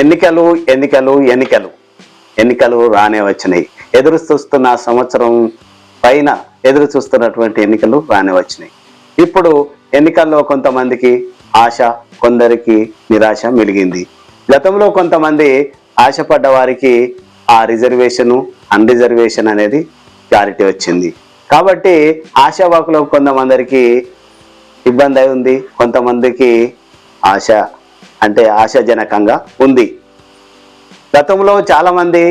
ఎన్నికలు ఎన్నికలు ఎన్నికలు ఎన్నికలు రానే వచ్చినాయి. ఎదురు చూస్తున్న సంవత్సరం పైన ఎదురు చూస్తున్నటువంటి ఎన్నికలు రానే వచ్చినాయి. ఇప్పుడు ఎన్నికల్లో కొంతమందికి ఆశ, కొందరికి నిరాశ మిలిగింది. గతంలో కొంతమంది ఆశపడ్డ వారికి ఆ రిజర్వేషను, అన్రిజర్వేషన్ అనేది క్లారిటీ వచ్చింది. కాబట్టి ఆశావాకులు కొంతమందికి ఇబ్బంది అయి ఉంది, కొంతమందికి ఆశ అంటే ఆశాజనకంగా ఉంది. గతంలో చాలామంది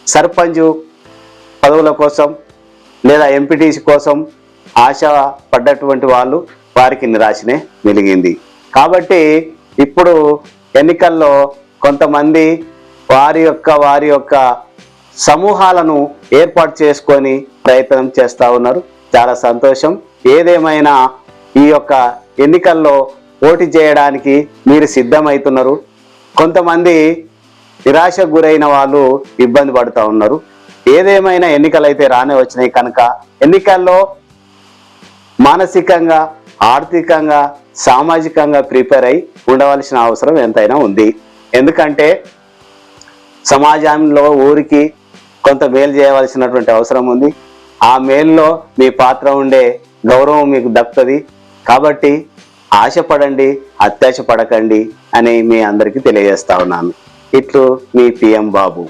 సర్పంచ్ పదవుల కోసం లేదా ఎంపీటీసీ కోసం ఆశ పడ్డటువంటి వాళ్ళు, వారికి నిరాశనే మిలిగింది. కాబట్టి ఇప్పుడు ఎన్నికల్లో కొంతమంది వారి యొక్క సమూహాలను ఏర్పాటు చేసుకొని ప్రయత్నం చేస్తూ ఉన్నారు. చాలా సంతోషం. ఏదేమైనా ఈ యొక్క ఎన్నికల్లో పోటీ చేయడానికి మీరు సిద్ధమవుతున్నారు. కొంతమంది నిరాశకు గురైన వాళ్ళు ఇబ్బంది పడుతూ ఉన్నారు. ఏదేమైనా ఎన్నికలు అయితే రానే వచ్చినాయి కనుక ఎన్నికల్లో మానసికంగా, ఆర్థికంగా, సామాజికంగా ప్రిపేర్ అయి ఉండవలసిన అవసరం ఎంతైనా ఉంది. ఎందుకంటే సమాజంలో ఊరికి కొంత మేలు చేయవలసినటువంటి అవసరం ఉంది. ఆ మేలులో మీ పాత్ర ఉండే గౌరవం మీకు దక్కుతుంది. కాబట్టి ఆశపడండి, అత్యాశ పడకండి అని మీ అందరికీ తెలియజేస్తా ఉన్నాను. ఇట్లు మీ పిఎం బాబు.